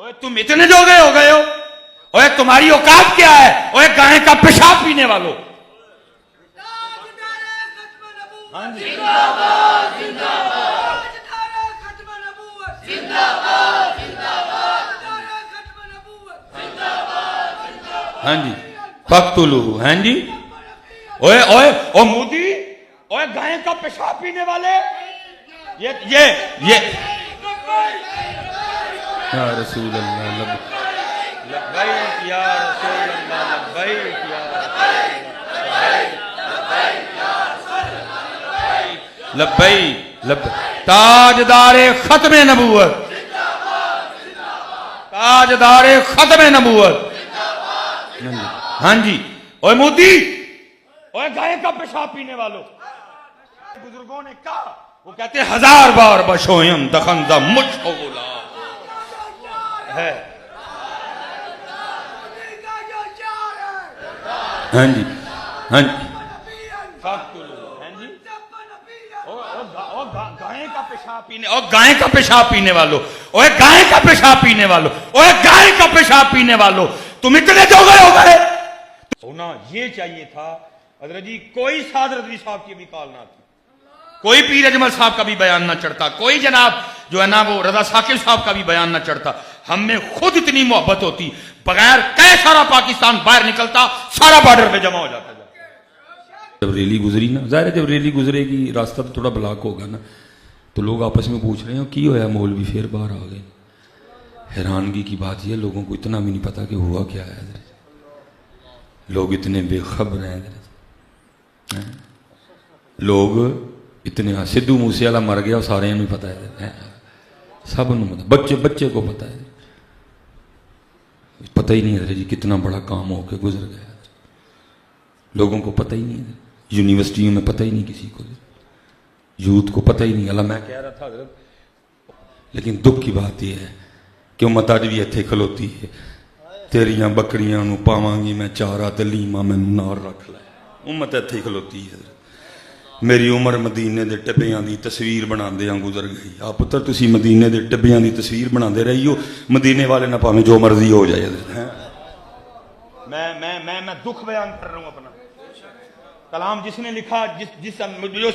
ओए तुम इतने जोगे हो गए हो? ओए तुम्हारी औकात क्या है? ओए गाय का पेशाब पीने वालों। हाँ जी जिंदाबाद जिंदाबाद जिंदाबाद जिंदाबाद हाँ जी फक्तुलू। हाँ जी ओए ओए ओ मोदी, ओए गाय का पेशाब पीने वाले, ये या रसूल अल्लाह लब्बैक या रसूल अल्लाह लब्बैक या लब्बैक लब्बैक। ताजदारे खत्मे नबूवत, ताजदारे खत्मे नबूवत। हाँ जी ओए मोदी, ओए गाय का पेशाब पीने वालों। बुजुर्गों ने कहा, वो कहते 1000 बार बशोयम दखंदा मुझोला है। हाँ जी हाँ जी गाय का पेशाब पीने, और गाय का पेशाब पीने वालों, ओए गाय का पेशाब पीने वालों, ओए गाय का पेशाब पीने वालों, तुम इतने जो गए हो गए। होना ये चाहिए था हजरत जी, कोई साद रज़वी साहब की भी कॉल ना थी, कोई पीर अजमल साहब का भी बयान ना चढ़ता, कोई जनाब जो है ना वो रजा साकिब साहब का भी बयान ना चढ़ता। हमें खुद इतनी मोहब्बत होती, बगैर कह सारा पाकिस्तान बाहर निकलता, सारा बॉर्डर पे जमा हो जाता। जब रैली गुजरी ना, जाहिर है जब रैली गुजरेगी रास्ता तो थोड़ा ब्लॉक होगा ना, तो लोग आपस में पूछ रहे हैं की होया मौलवी फिर बाहर आ गए। हैरानगी की बात यह, लोगों को इतना भी नहीं पता कि हुआ क्या है। लोग इतने बेखबर हैं, लोग इतने, सिद्धू मूसे वाला मर गया सारे नहीं पता है, सब पता, बच्चे बच्चे को पता है, पता ही नहीं है जी कितना बड़ा काम होके गुजर गया। लोगों को पता ही नहीं है, यूनिवर्सिटियों में पता ही नहीं किसी को, यूथ को पता ही नहीं। अल्लाह मैं कह रहा था हजरत, लेकिन दुख की बात यह है कि उम्मत अज भी इत्थे खलोती है, तेरिया बकरियां नू पावांगी मैं चारा ते लीमा मैनू नार रख लै। उम्मत इत्थे खलोती है। मेरी उम्र मदीने दे टिब्बियां दी तस्वीर बनांदियां गुजर गई। आ पुत्र तुसी मदीने दे टिब्बियां दी तस्वीर बनाते रही हो, मदीने वाले ना भावें जो मर्जी हो जाए। मैं दुख बयान कर रहा हूं अपना। कलाम जिसने लिखा,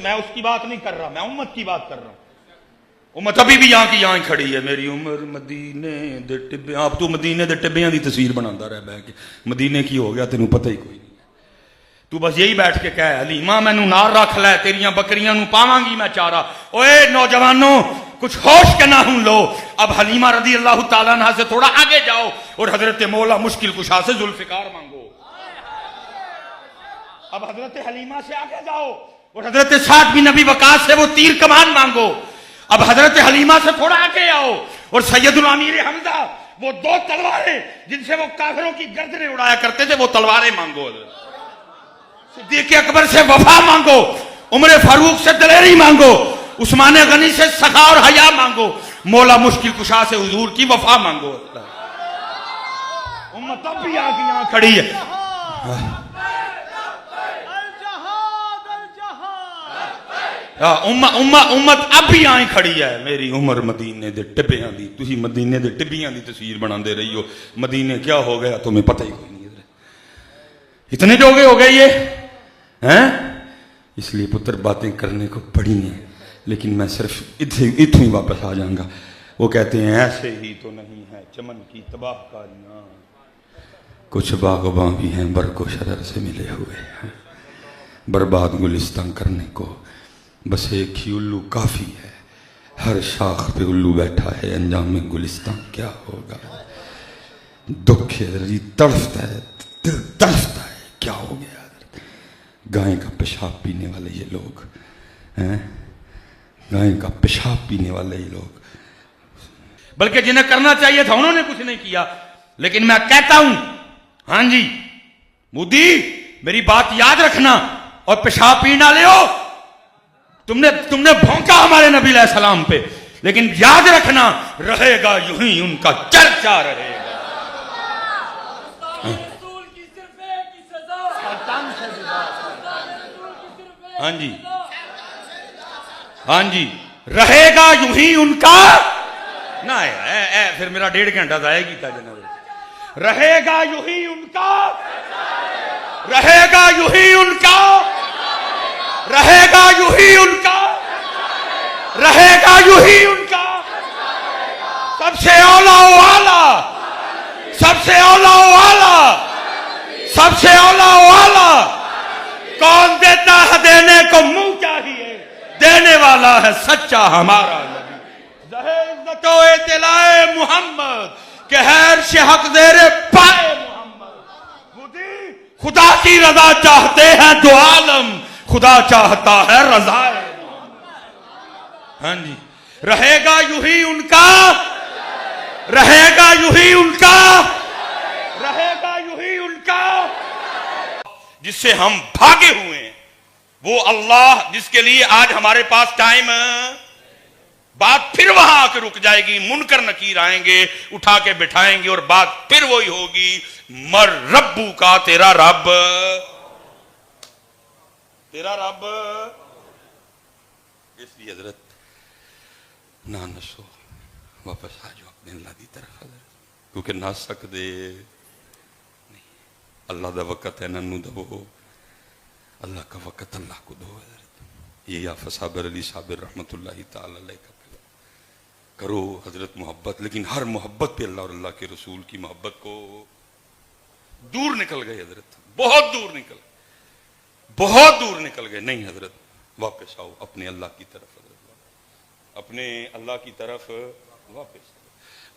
मैं उसकी बात नहीं कर रहा, मैं उम्मत की बात कर रहा हूं। उम्मत अभी भी यहाँ की यहाँ खड़ी है। मेरी उम्र मदीने दे टिब्बे, आप तू मदीने दे टिब्बियां दी तस्वीर बनाता रह बह के, मदीने की हो गया तेनू पता ही कोई नहीं। तू बस यही बैठ के कह हलीमा मैनू नार रख लै, तेरिया बकरियां नू पावांगी मैं चारा। ओए नौजवानों कुछ होश के ना हूं लो। अब हलीमा रदी अल्लाह तआला अन्हा से थोड़ा आगे जाओ और हजरत मौला मुश्किल कुशा से जुल्फिकार मांगो। अब हजरत हलीमा से आगे जाओ और हजरत साद बिन नबी वकास से वो तीर कमान मांगो। अब हजरत हलीमा से थोड़ा आगे आओ और सैयदुल अमीर हमजा, वो 2 तलवारें जिनसे वो काफिरों की गर्दनें उड़ाया करते थे, वो तलवारें मांगो। सिद्दीक अकबर से वफा मांगो, उमर फारूक से दलेरी मांगो, उस्मान गनी से सखा और हया मांगो, मौला मुश्किल कुशा से हुजूर की वफा मांगो। उम्मत अब भी आगे यहाँ खड़ी है। उम्मत अब भी आई खड़ी है। मेरी उम्र मदीने दे टिब्बियां दी, तुसी मदीने दे टिब्बियां दी तस्वीर बनाते रही हो। मदीने क्या हो गया तुम्हें पता ही कोई नहीं। इतने जोगे हो गए ये हैं। इसलिए पुत्र बातें करने को पड़ी हैं, लेकिन मैं सिर्फ इतने ही वापस आ जाऊंगा। वो कहते हैं ऐसे ही तो नहीं है चमन की तबाहकारियां, कुछ बागबां भी हैं बरको शरर से मिले हुए हैं। बर्बाद गुलिस्तान करने को बस एक ही उल्लू काफी है, हर शाख पे उल्लू बैठा है, अंजाम में गुलिस्तान क्या होगा। दुख है जी, तड़फता है, दिल तड़फता है, क्या हो गया। गाय का पेशाब पीने वाले ये लोग हैं, गाय का पेशाब पीने वाले ये लोग, बल्कि जिन्हें करना चाहिए था उन्होंने कुछ नहीं किया। लेकिन मैं कहता हूं, हाँ जी मोदी मेरी बात याद रखना, और पेशाब पीना ले हो, तुमने भौंका हमारे नबी अलैहि सलाम पे, लेकिन याद रखना रहेगा यूं ही उनका चर्चा रहेगा। हाँ जी हाँ जी रहेगा यूं ही उनका ना फिर मेरा 1.5 घंटा जाया किया जनाब। रहेगा यूं ही उनका, रहेगा यूं ही उनका, रहेगा यूं ही उनका, रहेगा यूं ही उनका। सबसे औला वाला, सबसे औला वाला, सबसे औला वाला। कौन देता है देने को मुंह चाहिए, देने वाला है सच्चा हमारा नबी। जहे इत्तलाए मोहम्मद के हैर से हक देरे पाए मोहम्मद। खुदा की रजा चाहते हैं दो आलम, खुदा चाहता है रजाए मोहम्मद। हाँ जी, रहेगा यूं ही उनका, रहेगा यूं ही उनका, रहेगा यूं ही उनका। जिससे हम भागे हुए हैं वो अल्लाह, जिसके लिए आज हमारे पास टाइम, बात फिर वहां आके रुक जाएगी। मुनकर नकीर आएंगे, उठा के बिठाएंगे और बात फिर वही होगी, मर रब्बू का, तेरा रब, तेरा रब। इसलिए हजरत ना नसो, वापस आ जाओ अपने अल्लाह की तरफ हजरत, क्योंकि ना सकते नहीं। अल्लाह का वक़्त है, नन्नू दबो, अल्लाह का वक़्त अल्लाह को दो हजरत। ये याफ़ा साबिर अली साबिर रहमतुल्लाहि ताला अलैह का करो हजरत मोहब्बत। लेकिन हर मोहब्बत पे अल्लाह और अल्लाह के रसूल की मोहब्बत को दूर निकल गए हजरत, बहुत दूर निकल, बहुत दूर निकल गए। नहीं हजरत, वापस आओ अपने अल्लाह की तरफ हजरत, अपने अल्लाह की तरफ वापस।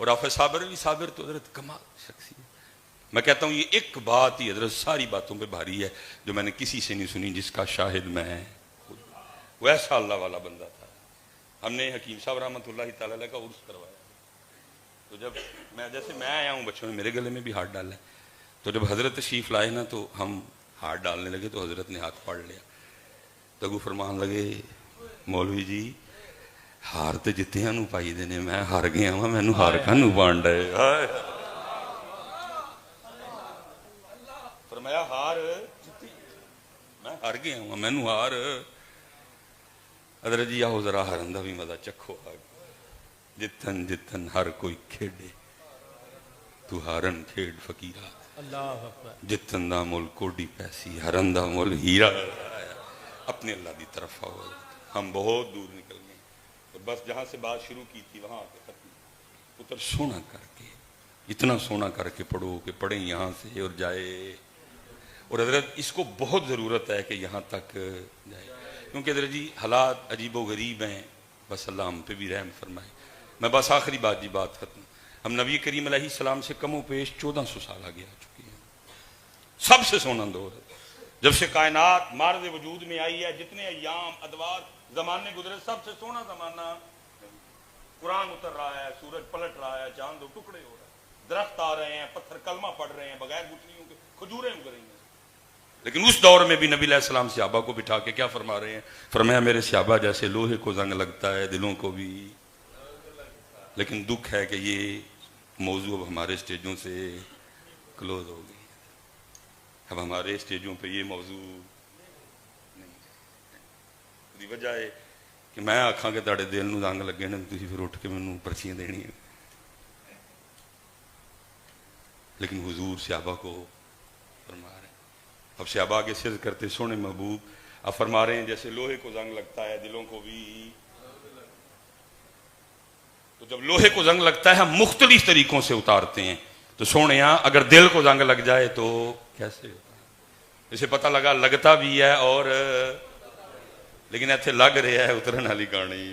और आफे साबिर अली साबिर तो हजरत कमाल शख्सियत। मैं कहता हूं ये एक बात ही हजरत सारी बातों पे भारी है जो मैंने किसी से नहीं सुनी, जिसका शाहिद मैं खुद। वैसा अल्लाह वाला बंदा था। हमने हकीम साहब रहमतुल्लाहि ताला अलैह का उर्स करवाया, तो जब मैं आया हूँ, बच्चों ने मेरे गले में भी हाथ डाला है। तो जब हजरत तशरीफ लाए ना, तो हम हाथ डालने लगे तो हजरत ने हाथ पकड़ लिया। तो वो फरमान लगे, मौलवी जी हार तो जित्तियां नूं पाई देने, मैं हार गया वा, मैनू हार कानू पाण डे। फरमाया हार जित्ती, मैं हार गया वा, मैनू हार। हजरत जी आओ जरा हारन दा भी मजा चखो। जितन जितन हर कोई खेडे, तू हारन खेड फकीरा। जितन दा मुल कोडी पैसी, हरन दा मुल हीरा। अपने अल्लाह की तरफ आओ। हम बहुत दूर निकल गए, और बस जहां से बात शुरू की थी वहां आके खत्म। पुत्र सोना करके, इतना सोना करके पढ़ो कि पढ़े यहां से और जाए। और हजरत इसको बहुत जरूरत है कि यहां तक जाए, क्योंकि हजरत जी हालात अजीबो गरीब हैं। बस अल्लाह हम पे भी रहम फरमाए। मैं बस आखिरी बात जी, बात खत्म। हम नबी करीम अलैहिस्सलाम से कमो पेश 1400 साल आगे आ चुके हैं। सबसे सोना दौर है जब से कायनात मार्द वजूद में आई है। जितने अय्याम अदवार जमाने गुजरे, सबसे सोना जमाना। कुरान उतर रहा है, सूरज पलट रहा है, चांद दो टुकड़े हो रहे हैं, दरख्त आ रहे हैं, पत्थर कलमा पढ़ रहे हैं, बगैर गुठलियों के खजूरें उग रही हैं। लेकिन उस दौर में भी नबी अलैहिस्सलाम सहाबा को बिठा के क्या फरमा रहे हैं? फरमाया मेरे सहाबा जैसे लोहे को जंग लगता है, दिलों को भी। लेकिन दुख है कि ये मौजू अब हमारे स्टेजों से क्लोज हो गई। अब हमारे स्टेजों पे ये मौजू नहीं। वजह है कि मैं आखा कि तुहाडे दिल नूं जंग लगे ने, तुसीं फिर उठ के मैनूं पर्चियां देणियां। लेकिन हुजूर सहाबा को फरमा रहे, अब सहाबा के सिर करते सोने महबूब अब फरमा रहे हैं जैसे लोहे को जंग लगता है, दिलों को भी। तो जब लोहे को जंग लगता है हम मुख्तलिफ तरीकों से उतारते हैं। तो सोने अगर दिल को जंग लग जाए तो कैसे होता है? इसे पता लगा लगता भी है, और लेकिन ऐसे लग रहा है उतरन वाली कहानी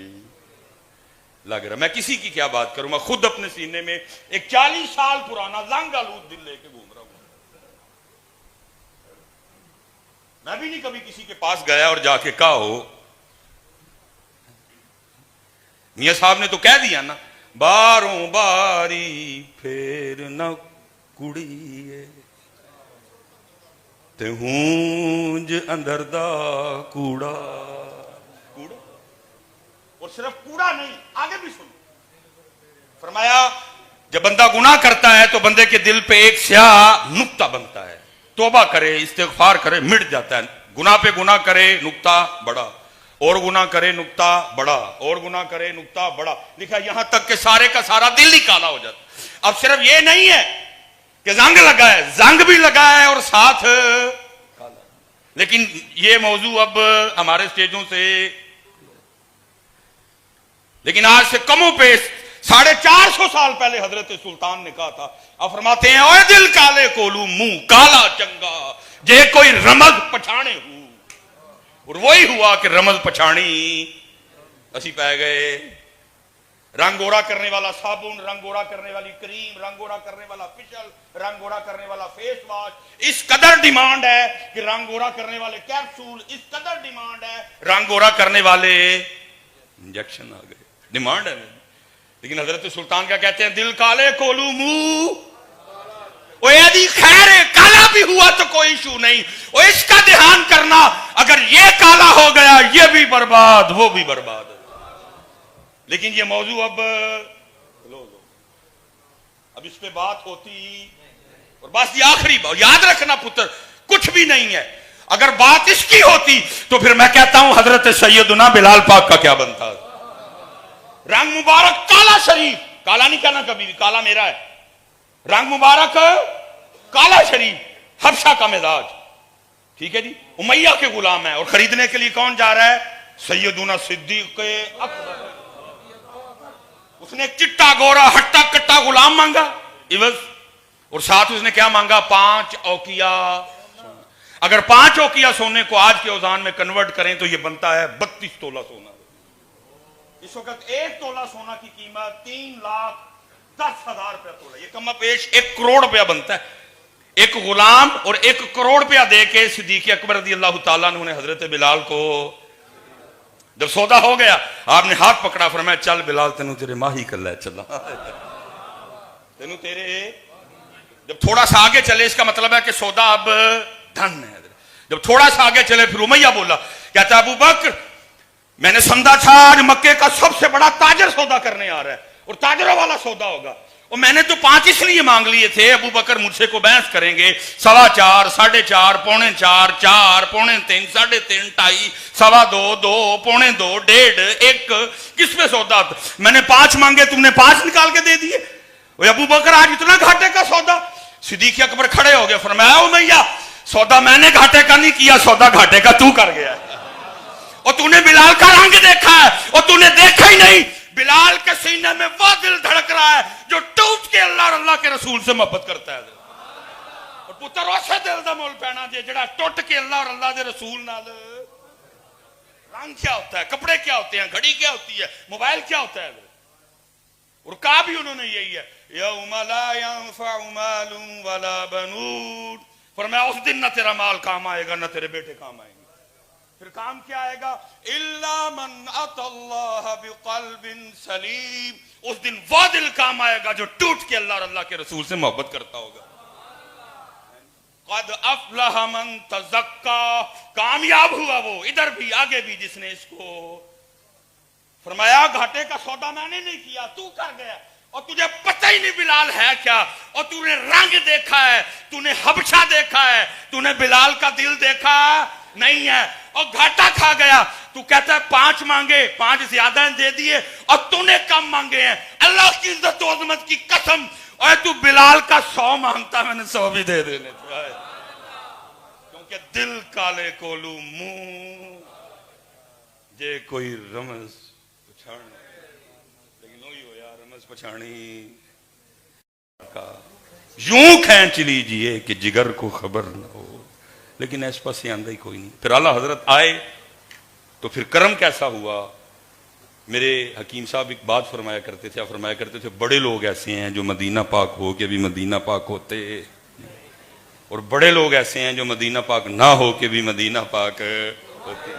लग रहा। मैं किसी की क्या बात करूं, मैं खुद अपने सीने में एक 40 साल पुराना जंग आलूद दिल लेके घूम रहा हूं। मैं भी नहीं कभी किसी के पास गया और जाके कहा हो। मियां साहब ने तो कह दिया ना, बारों बारी फेर न कुड़िए ते हूंज अंदर दा कूड़ा। कूड़ा और सिर्फ कूड़ा नहीं, आगे भी सुनो। फरमाया जब बंदा गुनाह करता है तो बंदे के दिल पे एक स्याह नुक्ता बनता है। तौबा करे, इस्तिगफार करे, मिट जाता है। गुनाह पे गुनाह करे, नुक्ता बड़ा। और गुना करे नुक्ता बड़ा, और गुना करे नुक्ता बड़ा, लिखा यहां तक कि सारे का सारा दिल ही काला हो जाता। अब सिर्फ ये नहीं है कि जंग लगा है, जंग भी लगा है और साथ काला। लेकिन ये मौजू अब हमारे स्टेजों से, लेकिन आज से कमो पेश 450 साल पहले हजरत सुल्तान ने कहा था। अब फरमाते हैं ओए दिल काले कोलू मुंह काला चंगा, जे कोई रमज पछाणे हूं। और वही हुआ कि रमज पछाणी असी पै गए। रंग गोरा करने वाला साबुन, रंग गोरा करने वाली क्रीम, रंग गोरा करने वाला फिशल, रंग गोरा करने वाला फेस वॉश, इस कदर डिमांड है कि रंग गोरा करने वाले कैप्सूल, इस कदर डिमांड है रंग गोरा करने वाले इंजेक्शन आ गए, डिमांड है। लेकिन हजरत सुल्तान क्या कहते हैं, दिल काले कोलू मुंह, यदि खैर काला भी हुआ तो कोई इशू नहीं, और इसका ध्यान करना अगर ये काला हो गया ये भी बर्बाद वो भी बर्बाद। लेकिन ये मौजू अब इस पे बात होती, और बस ये आखिरी बात याद रखना पुत्र, कुछ भी नहीं है। अगर बात इसकी होती तो फिर मैं कहता हूं हजरत सैयदुना बिलाल पाक का क्या बनता। रंग मुबारक काला शरीफ, काला नहीं कहना कभी भी, काला मेरा है। रंग मुबारक काला शरीफ, हबशा का मिजाज, ठीक है जी, उमैया के गुलाम है। और खरीदने के लिए कौन जा रहा है, सैयदुना सिद्दीक अकबर। उसने एक चिट्टा गोरा हट्टा कट्टा गुलाम मांगा इवज, और साथ उसने क्या मांगा, 5 औकिया। अगर 5 औकिया सोने को आज के औजान में कन्वर्ट करें तो यह बनता है 32 तोला सोना। इस वक्त 1 तोला सोना की कीमत 3,10,000 रुपया तोला, ये कम पेश 1 करोड़ रुपया बनता है। एक गुलाम और 1 करोड़ रुपया दे के सिद्दीक अकबर रज़ी अल्लाह तआला अन्हु ने हजरत बिलाल को, जब सौदा हो गया आपने हाथ पकड़ा, फरमाया चल बिलाल तेनू तेरे माही कर ले, चला तेनू तेरे। जब थोड़ा सा आगे चले इसका मतलब है कि सौदा अब धन है। जब थोड़ा सा आगे चले फिर उमैया बोला, कहता अबू बकर मैंने समझा था आज मक्के का सबसे बड़ा ताजर सौदा करने आ रहा है और ताजरों वाला सौदा होगा, और मैंने तो 5 इसलिए मांग लिए थे अबू बकर मुझसे को बहस करेंगे, 4.25, 4.5, 4.25, 4, 4.3, 3.5, 2.5, 2.25, 2, 2.25, 1.5, 1 किस पे सौदा था? मैंने 5 मांगे, तुमने 5 निकाल के दे दिए। अबू बकर आज इतना घाटे का सौदा। सिद्दीक अकबर खड़े हो गए, फरमाया उमैया सौदा मैंने घाटे का नहीं किया, सौदा घाटे का तू कर गया है। और तूने बिलाल का रंग देखा है, और तूने देखा ही नहीं बिलाल के सीने में वो दिल धड़क रहा है जो टूट के अल्लाह और अल्लाह के रसूल से मोहब्बत करता है। और पुत्र उसे दिल दा मुल पैना जे जेड़ा टूट के अल्लाह और अल्लाह के रसूल नाल। रंग क्या होता है, कपड़े क्या होते हैं, घड़ी क्या होती है, मोबाइल क्या होता है। और कहा भी उन्होंने यही है, यौम ला यंफउ मालुन वला बनून, फरमाया उस दिन ना तेरा माल काम आएगा ना तेरे बेटे काम आएंगे। फिर काम क्या आएगा, इल्ला मन अतल्लाह बिक़ल्बिन सलीम, उस दिन वो दिल काम आएगा जो टूट के अल्लाह और अल्लाह के रसूल से मोहब्बत करता होगा। क़द अफ़लह मन तज़क्का, कामयाब हुआ वो इधर भी आगे भी जिसने इसको। फरमाया घाटे का सौदा मैंने नहीं किया, तू कर गया, और तुझे पता ही नहीं बिलाल है क्या, और तूने रंग देखा है, तूने हबशा देखा है, तूने बिलाल का दिल देखा नहीं है, और घाटा खा गया। तू कहता है 5 मांगे, 5 ज्यादा दे दिए, और तूने कम मांगे हैं। अल्लाह की इज्जत और अज़मत की कसम, और तू बिलाल का 100 मांगता, मैंने 100 भी दे देने, क्योंकि दिल काले कोलू मुंह जे कोई रमज पछाण। लेकिन वही हो यार, रमज पछाणी का यूं खींच लीजिए कि जिगर को खबर न हो, लेकिन इस पास आंदा ही कोई नहीं। फिर आला हजरत आए तो फिर कर्म कैसा हुआ। मेरे हकीम साहब एक बात फरमाया करते थे, फरमाया करते थे बड़े लोग ऐसे हैं जो मदीना पाक हो के भी मदीना पाक होते, और बड़े लोग ऐसे हैं जो मदीना पाक ना हो के भी मदीना पाक होते।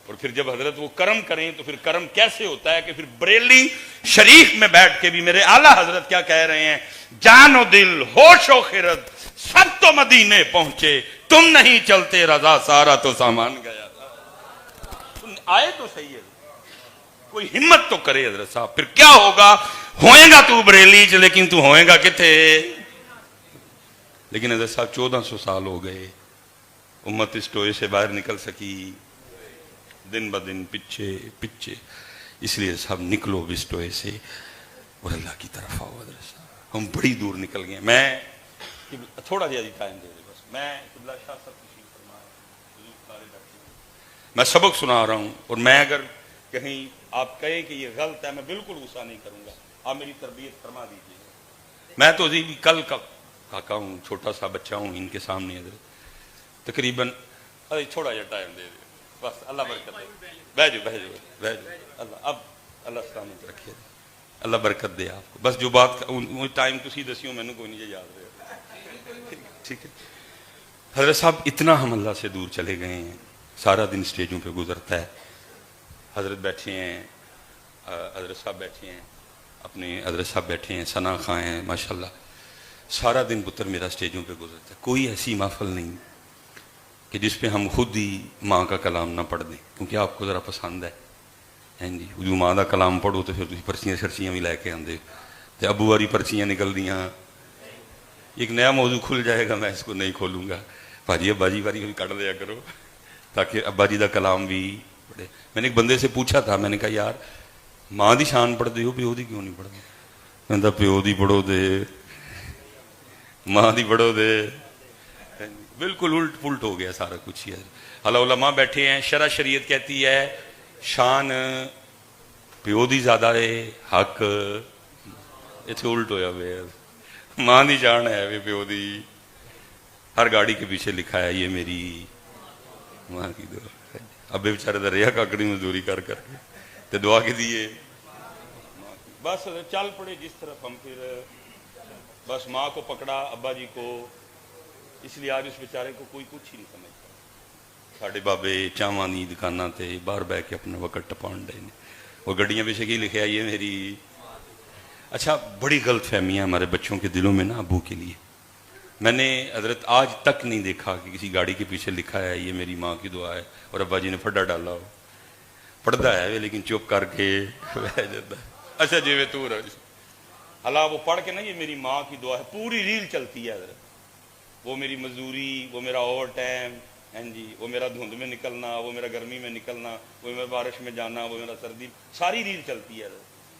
और फिर जब हजरत वो कर्म करें तो फिर कर्म कैसे होता है कि फिर बरेली शरीफ में बैठ के भी मेरे आला हजरत क्या कह रहे हैं, जानो दिल होशो खिरत सब तो मदीने पहुंचे, तुम नहीं चलते रजा सारा तो सामान गया था। तुम आए तो सही है, कोई हिम्मत तो करे हजरत साहब। फिर क्या होगा, होएगा तू बरेली च, लेकिन तू होएगा किथे। लेकिन हजरत साहब 1400 साल हो गए, उम्मत इस टोए से बाहर निकल सकी दिन ब दिन पीछे पीछे। इसलिए सब निकलो बिस्टोए से और अल्लाह की तरफ आओ। हजरत साहब हम बड़ी दूर निकल गए। मैं थोड़ा जिहा टाइम दे दे बस। मैं किबला शाह साहब तशरीफ फरमाए, हुजूर सारे बैठे हैं। मैं सबक सुना रहा हूँ और मैं अगर कहीं आप कहे कि ये गलत है, मैं बिल्कुल गुस्सा नहीं करूंगा। आप मेरी तरबियत फरमा दीजिए। मैं तो अभी भी कल का काका हूँ, छोटा सा बच्चा हूँ इनके सामने। तकरीबन अरे थोड़ा जहा टाइम दे दे बस। अल्लाह बरकत दे। बह जाओ बह जाओ बह जाओ। अल्लाह अब अल्लाह सलामत रखिए, अल्लाह बरकत दे आपको। बस जो बात टाइम तुसी दसियो मैनू कोई नहीं याद रहे। ठीक है हजरत साहब, इतना हम अल्लाह से दूर चले गए हैं। सारा दिन स्टेजों पे गुजरता है। हजरत बैठे हैं, हजरत साहब बैठे हैं, अपने हजरत साहब बैठे हैं, सना खां हैं माशाल्लाह। सारा दिन पुत्र मेरा स्टेजों पे गुजरता है। कोई ऐसी महफिल नहीं कि जिस पे हम खुद ही माँ का कलाम ना पढ़ दें, क्योंकि आपको ज़रा पसंद है। हैं जी, जो माँ का कलाम पढ़ो तो फिर तुम पर्चियाँ शर्चियाँ भी लैके आते तो अबू वाली पर्चियाँ निकल दियाँ। एक नया मौजू खुल जाएगा, मैं इसको नहीं खोलूँगा। भाजी अब्बा जी वारी भी कट दिया करो ताकि अब्बा जी का कलाम भी पढ़े। मैंने एक बंदे से पूछा था, मैंने कहा यार माँ की शान पढ़ते हो, प्यो की क्यों नहीं पढ़ते? कहता प्यो की पढ़ो दे, माँ की पढ़ो दे। बिल्कुल उल्ट पुलट हो गया सारा कुछ ही। अल्लाह उलमा बैठे हैं। शरा शरीयत कहती है शान प्यो की ज्यादा है, हक इतने उल्ट होया वे। माँ की शान है वे प्यो की। हर गाड़ी के पीछे लिखा है ये मेरी माँ की दुआ। अबे बेचारे दरिया काकड़ी मजदूरी कर करके तो दुआ के दिए। बस चल पड़े जिस तरफ हम, फिर बस माँ को पकड़ा, अब्बा जी को। इसलिए आज उस बेचारे को कोई कुछ ही नहीं समझता। साढ़े बाबे चावां दी दुकाना ते बाहर बह के अपना वक्त टपाउण डे ने। वो गड्डियां पीछे की लिखे ये मेरी। अच्छा, बड़ी गलत फहमियाँ हमारे बच्चों के दिलों में ना अबू के लिए। मैंने हजरत आज तक नहीं देखा कि किसी गाड़ी के पीछे लिखा है ये मेरी माँ की दुआ है और अब्बा जी ने फड्डा डाला हो। पढ़ता है वे लेकिन चुप करके बह जाता है। अच्छा जिवे तू हला वो पढ़ के ना ये मेरी माँ की दुआ है, पूरी रील चलती है हजरत। वो मेरी मजदूरी, वो मेरा ओवर टाइम, हैं जी, वो मेरा धुंध में निकलना, वो मेरा गर्मी में निकलना, वो मेरा बारिश में जाना, वो मेरा सर्दी, सारी रील चलती है।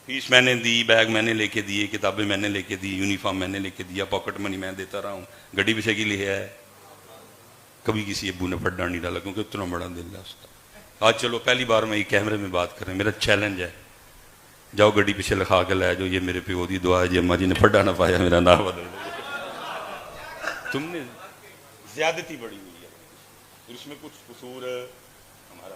फीस मैंने दी, बैग मैंने लेके दिए, किताबें मैंने लेके दी, यूनिफॉर्म मैंने लेके दिया, पॉकेट मनी मैं देता रहा हूँ। गड्डी पीछे की लिखा है, कभी किसी अब्बू ने फड्डा नहीं डाला क्योंकि उतना बड़ा दिल है उसका। आज चलो पहली बार मैं ये कैमरे में बात कर रहा हूँ, मेरा चैलेंज है, जाओ गड्डी पीछे लिखा के लै जाओ ये मेरे प्यो की दुआ है जी, अम्मा जी ने फड्डा ना पाया मेरा नाम बदल दो। तुमने ज्यादती बड़ी हुई है, इसमें कुछ कसूर हमारा